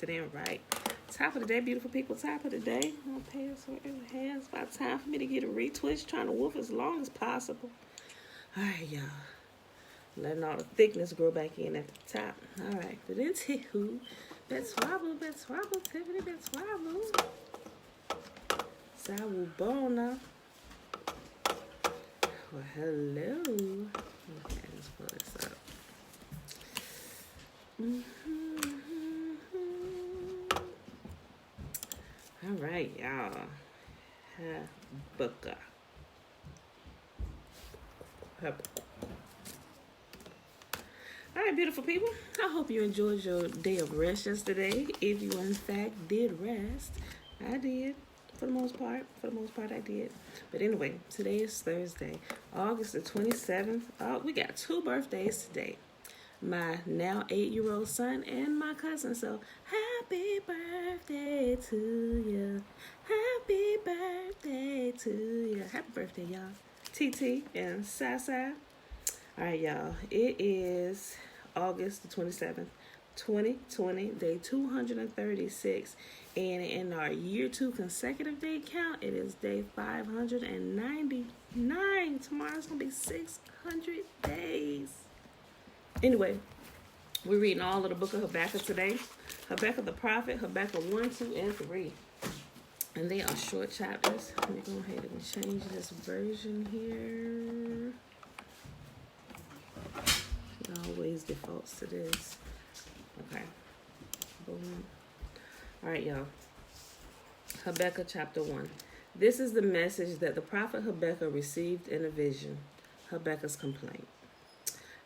it in right. Top of the day, beautiful people. Top of the day. I'm going to pay us wherever hands. About time for me to get a retwist. Trying to woof as long as possible. All right, y'all. Letting all the thickness grow back in at the top. All right. But then who? Betswabble, Tiffany, Betswabble. Sawubona. Well, hello. Okay, let's pull this up. All right, y'all. Habakkuk. All right, beautiful people. I hope you enjoyed your day of rest yesterday. If you, in fact, did rest, I did. For the most part, I did. But anyway, today is Thursday, August the 27th. We got 2 birthdays today. My now 8-year-old son and my cousin. So, happy birthday to you. Happy birthday to you. Happy birthday, y'all. TT and Sasa. All right, y'all. It is August the 27th, 2020, day 236. And in our year 2 consecutive day count, it is day 599. Tomorrow's going to be 600 days. Anyway, we're reading all of the book of Habakkuk today. Habakkuk the prophet, Habakkuk 1, 2, and 3. And they are short chapters. Let me go ahead and change this version here. It always defaults to this. Okay. Boom. All right, y'all. Habakkuk chapter 1. This is the message that the prophet Habakkuk received in a vision. Habakkuk's complaint.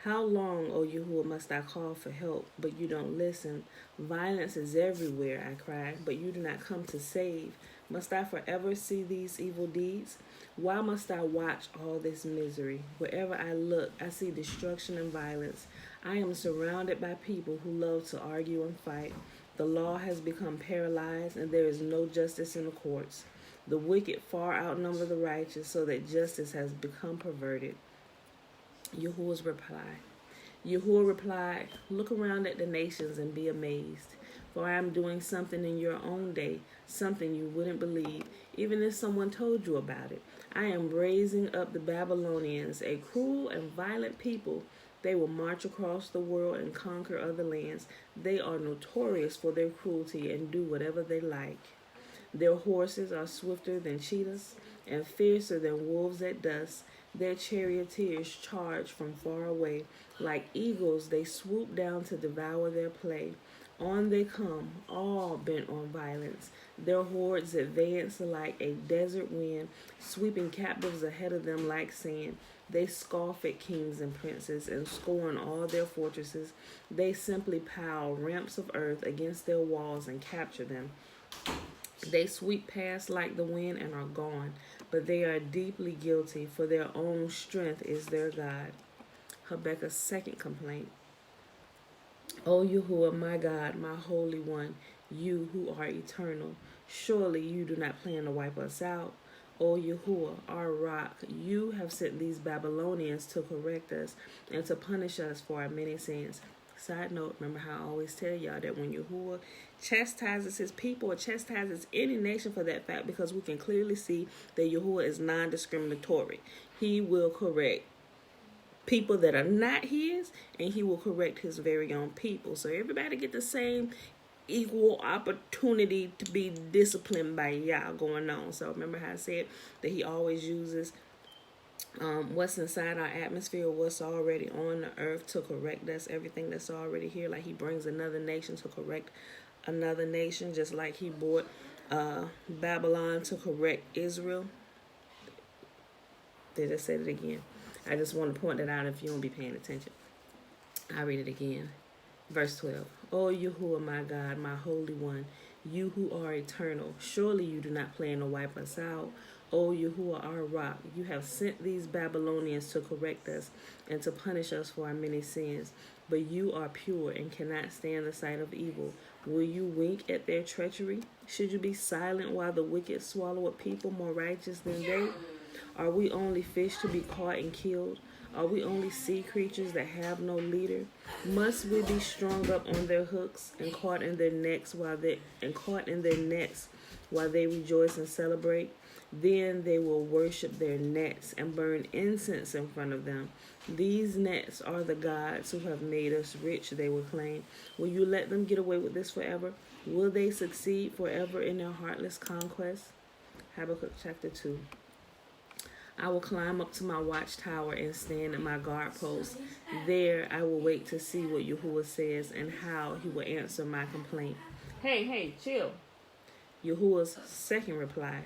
How long, O Yahuwah, must I call for help, but you don't listen? Violence is everywhere, I cry, but you do not come to save. Must I forever see these evil deeds? Why must I watch all this misery? Wherever I look, I see destruction and violence. I am surrounded by people who love to argue and fight. The law has become paralyzed, and there is no justice in the courts. The wicked far outnumber the righteous, so that justice has become perverted. Yahuwah's reply. Yahuwah replied, look around at the nations and be amazed. For I am doing something in your own day, something you wouldn't believe, even if someone told you about it. I am raising up the Babylonians, a cruel and violent people. They will march across the world and conquer other lands. They are notorious for their cruelty and do whatever they like. Their horses are swifter than cheetahs and fiercer than wolves at dusk. Their charioteers charge from far away. Like eagles, they swoop down to devour their prey. On they come, all bent on violence. Their hordes advance like a desert wind, sweeping captives ahead of them like sand. They scoff at kings and princes and scorn all their fortresses. They simply pile ramps of earth against their walls and capture them. They sweep past like the wind and are gone, but they are deeply guilty, for their own strength is their God. Habakkuk's second complaint. O Yahuwah, my God, my Holy One, you who are eternal, surely you do not plan to wipe us out. O Yahuwah, our rock, you have sent these Babylonians to correct us and to punish us for our many sins. Side note, remember how I always tell y'all that when Yahuwah chastises his people or chastises any nation for that fact, because we can clearly see that Yahuwah is non-discriminatory. He will correct people that are not his, and he will correct his very own people. So everybody get the same equal opportunity to be disciplined by Yah going on. So remember how I said that he always uses what's inside our atmosphere, what's already on the earth to correct us, everything that's already here. Like he brings another nation to correct another nation, just like he brought Babylon to correct Israel. They just said it again. I just want to point that out if you won't be paying attention. I'll read it again. Verse 12. O Yahuwah, my God, my Holy One, you who are eternal, surely you do not plan to wipe us out. O Yahuwah, our rock, you have sent these Babylonians to correct us and to punish us for our many sins. But you are pure and cannot stand the sight of evil. Will you wink at their treachery? Should you be silent while the wicked swallow up people more righteous than they? Are we only fish to be caught and killed? Are we only sea creatures that have no leader? Must we be strung up on their hooks and caught in their necks while they rejoice and celebrate? Then they will worship their nets and burn incense in front of them. These nets are the gods who have made us rich, they will claim. Will you let them get away with this forever? Will they succeed forever in their heartless conquest? Habakkuk chapter 2. I will climb up to my watchtower and stand at my guard post. There I will wait to see what Yahuwah says and how he will answer my complaint. Hey, chill. Yahuwah's second reply.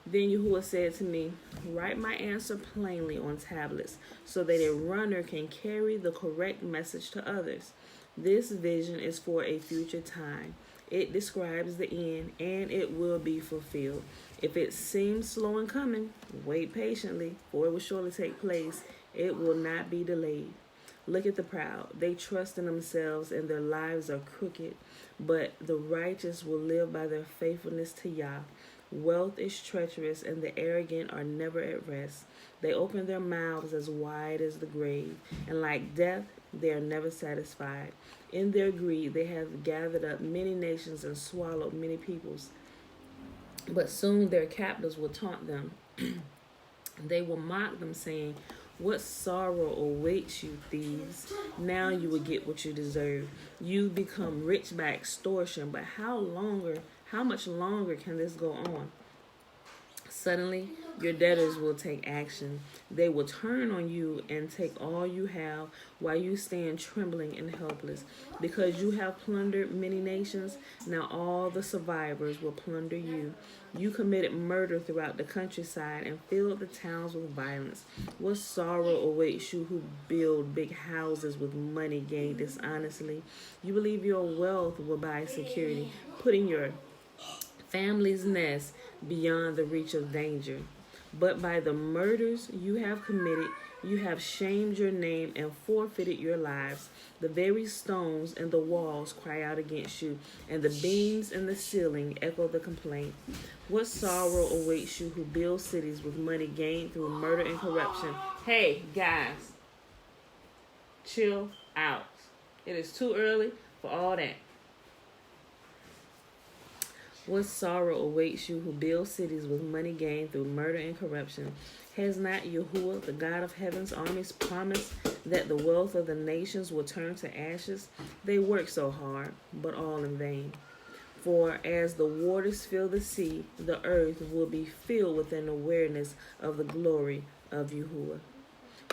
Then Yahuwah said to me, write my answer plainly on tablets so that a runner can carry the correct message to others. This vision is for a future time. It describes the end, and it will be fulfilled. If it seems slow in coming, wait patiently, for it will surely take place. It will not be delayed. Look at the proud. They trust in themselves, and their lives are crooked. But the righteous will live by their faithfulness to Yah. Wealth is treacherous, and the arrogant are never at rest. They open their mouths as wide as the grave, and like death, they are never satisfied. In their greed, they have gathered up many nations and swallowed many peoples. But soon their captors will taunt them. They will mock them, saying, what sorrow awaits you, thieves? Now you will get what you deserve. You become rich by extortion, but how much longer can this go on? Suddenly, your debtors will take action. They will turn on you and take all you have while you stand trembling and helpless. Because you have plundered many nations, now all the survivors will plunder you. You committed murder throughout the countryside and filled the towns with violence. What sorrow awaits you who build big houses with money gained dishonestly? You believe your wealth will buy security, putting your family's nest beyond the reach of danger. But by the murders you have committed, you have shamed your name and forfeited your lives. The very stones and the walls cry out against you, and the beams and the ceiling echo the complaint. What sorrow awaits you who build cities with money gained through murder and corruption? Hey, guys, chill out. It is too early for all that. What sorrow awaits you who build cities with money gained through murder and corruption? Has not Yahuwah, the God of heaven's armies, promised that the wealth of the nations will turn to ashes? They work so hard, but all in vain. For as the waters fill the sea, the earth will be filled with an awareness of the glory of Yahuwah.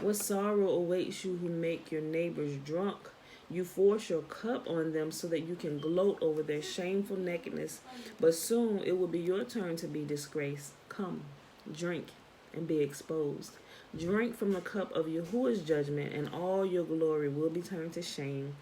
What sorrow awaits you who make your neighbors drunk? You force your cup on them so that you can gloat over their shameful nakedness. But soon it will be your turn to be disgraced. Come, drink, and be exposed. Drink from the cup of Yahuwah's judgment, and all your glory will be turned to shame.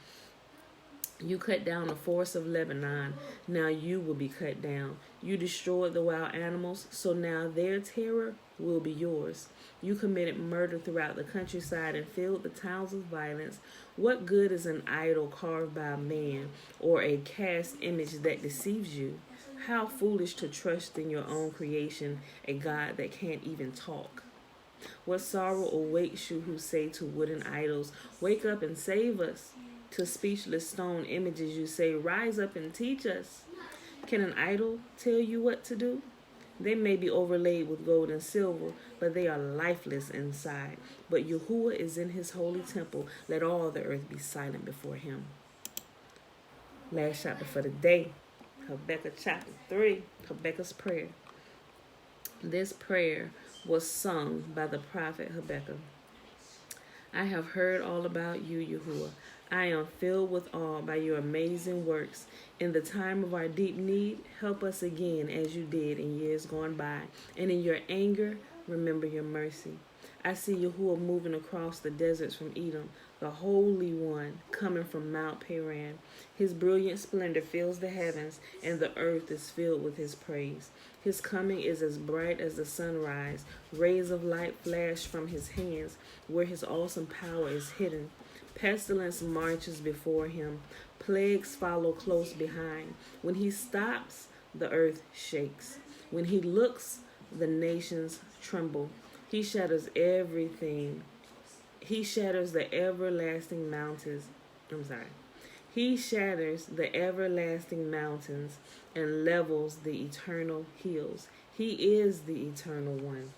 You cut down the forest of Lebanon, now you will be cut down. You destroyed the wild animals, so now their terror will be yours. You committed murder throughout the countryside and filled the towns with violence. What good is an idol carved by a man, or a cast image that deceives you? How foolish to trust in your own creation, a God that can't even talk. What sorrow awaits you who say to wooden idols, wake up and save us. To speechless stone images you say, rise up and teach us. Can an idol tell you what to do? They may be overlaid with gold and silver, but they are lifeless inside. But Yahuwah is in his holy temple. Let all the earth be silent before him. Last chapter for the day, Habakkuk chapter 3, Habakkuk's prayer. This prayer was sung by the prophet Habakkuk. I have heard all about you, Yahuwah. I am filled with awe by your amazing works. In the time of our deep need, help us again as you did in years gone by. And in your anger, remember your mercy. I see Yahuwah moving across the deserts from Edom, the Holy One coming from Mount Paran. His brilliant splendor fills the heavens, and the earth is filled with his praise. His coming is as bright as the sunrise. Rays of light flash from his hands, where his awesome power is hidden. Pestilence marches before him. Plagues follow close behind. When he stops, the earth shakes. When he looks, the nations tremble. He shatters everything He shatters the everlasting mountains. I'm sorry. He shatters the everlasting mountains and levels the eternal hills. He is the eternal one.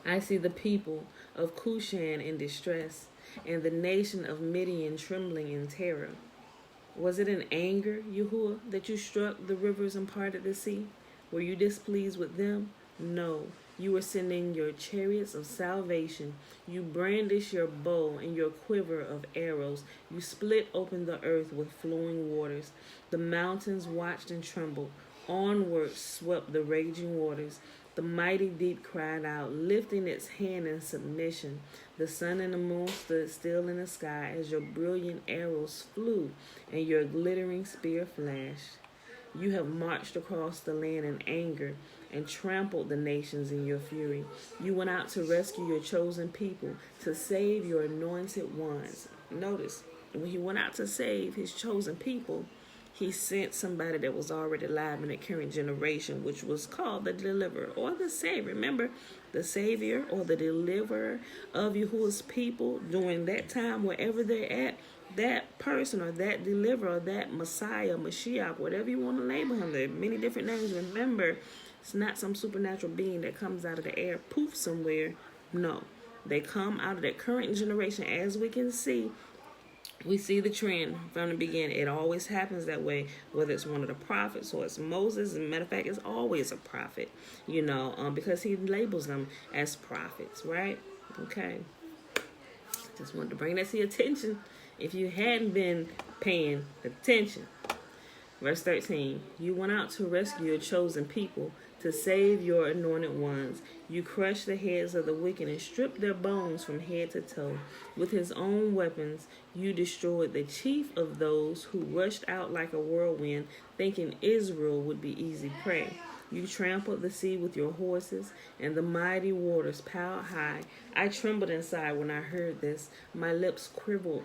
I see the people of Cushan in distress, and the nation of Midian trembling in terror. Was it in anger, Yahuwah, that you struck the rivers and parted the sea? Were you displeased with them? No. You were sending your chariots of salvation. You brandish your bow and your quiver of arrows. You split open the earth with flowing waters. The mountains watched and trembled. Onward swept the raging waters. The mighty deep cried out, lifting its hand in submission. The sun and the moon stood still in the sky as your brilliant arrows flew and your glittering spear flashed. You have marched across the land in anger and trampled the nations in your fury. You went out to rescue your chosen people, to save your anointed ones. Notice, when he went out to save his chosen people, he sent somebody that was already alive in the current generation, which was called the deliverer or the savior. Remember, the savior or the deliverer of Yahuwah's people during that time, wherever they're at, that person or that deliverer, or that Messiah, Mashiach, whatever you want to label him, there are many different names. Remember, it's not some supernatural being that comes out of the air, poof, somewhere. No, they come out of that current generation. As we can see, we see the trend from the beginning. It always happens that way, whether it's one of the prophets or it's Moses. As a matter of fact, it's always a prophet, because he labels them as prophets, right? Okay. Just wanted to bring that to your attention if you hadn't been paying attention. Verse 13, you went out to rescue your chosen people, to save your anointed ones. You crushed the heads of the wicked and stripped their bones from head to toe. With his own weapons, you destroyed the chief of those who rushed out like a whirlwind, thinking Israel would be easy prey. You trampled the sea with your horses, and the mighty waters piled high. I trembled inside when I heard this. My lips quivered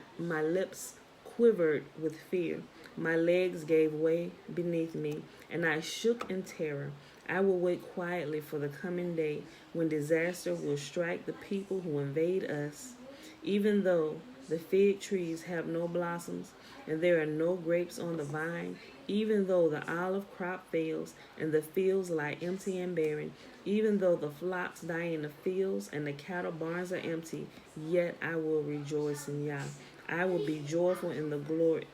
with fear. My legs gave way beneath me, and I shook in terror. I will wait quietly for the coming day when disaster will strike the people who invade us. Even though the fig trees have no blossoms and there are no grapes on the vine, even though the olive crop fails and the fields lie empty and barren, even though the flocks die in the fields and the cattle barns are empty, yet I will rejoice in Yah. I will be joyful in the glory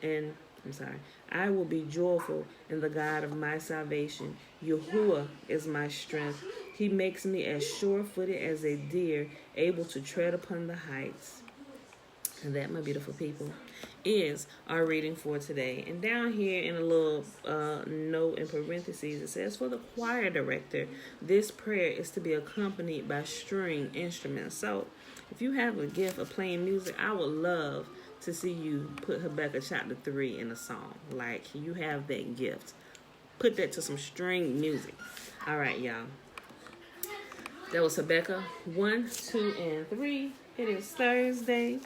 I will be joyful in the God of my salvation. Yahuwah is my strength. He makes me as sure-footed as a deer, able to tread upon the heights. And that, my beautiful people, is our reading for today. And down here in a little note in parentheses, it says, for the choir director, this prayer is to be accompanied by string instruments. So if you have a gift of playing music, I would love to see you put Habakkuk chapter 3 in a song. Like, you have that gift. Put that to some string music. All right, y'all. That was Habakkuk 1, 2, and 3. It is Thursday,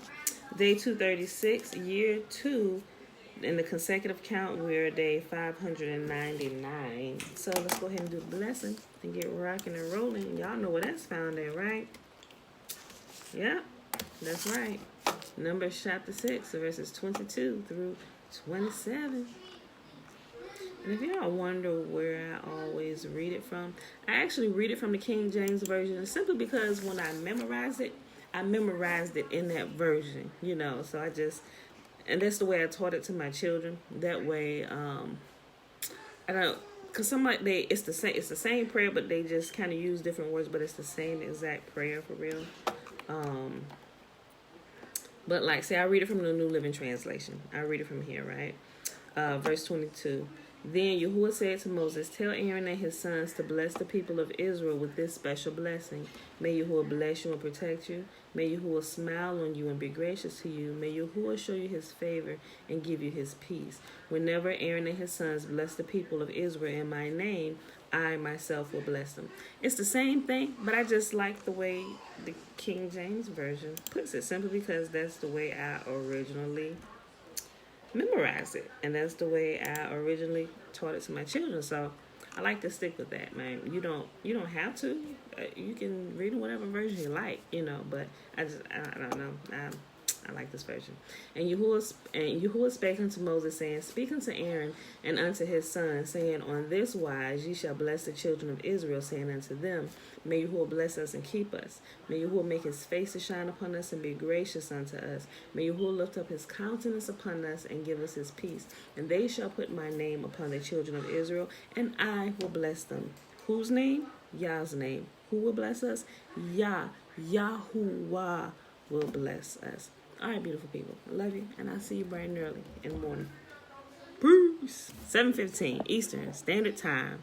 day 236, year 2. In the consecutive count, we're day 599. So let's go ahead and do the blessing and get rocking and rolling. Y'all know where that's found at, right? Yeah, that's right. Numbers chapter 6, verses 22 through 27. And if y'all wonder where I always read it from, I actually read it from the King James Version simply because when I memorized it in that version, so and that's the way I taught it to my children. That way, I don't, because it's the same prayer, but they just kind of use different words, but it's the same exact prayer for real. But like, say I read it from the New Living Translation. I read it from here, right? Verse 22. Then Yahuwah said to Moses, tell Aaron and his sons to bless the people of Israel with this special blessing. May Yahuwah bless you and protect you. May Yahuwah smile on you and be gracious to you. May Yahuwah show you his favor and give you his peace. Whenever Aaron and his sons bless the people of Israel in my name, I myself will bless them. It's the same thing, but I just like the way the King James Version puts it, simply because that's the way I originally memorized it, and that's the way I originally taught it to my children. So I like to stick with that, man. You don't have to. You can read in whatever version you like, But I don't know. I like this version. And Yahuwah spake unto Moses, saying, Speak unto Aaron and unto his sons, saying, On this wise ye shall bless the children of Israel, saying unto them, May Yahuwah bless us and keep us. May Yahuwah make his face to shine upon us and be gracious unto us. May Yahuwah lift up his countenance upon us and give us his peace. And they shall put my name upon the children of Israel, and I will bless them. Whose name? Yah's name. Who will bless us? Yah. Yahuwah will bless us. All right, beautiful people. I love you, and I'll see you bright and early in the morning. Peace. 7:15 Eastern Standard Time.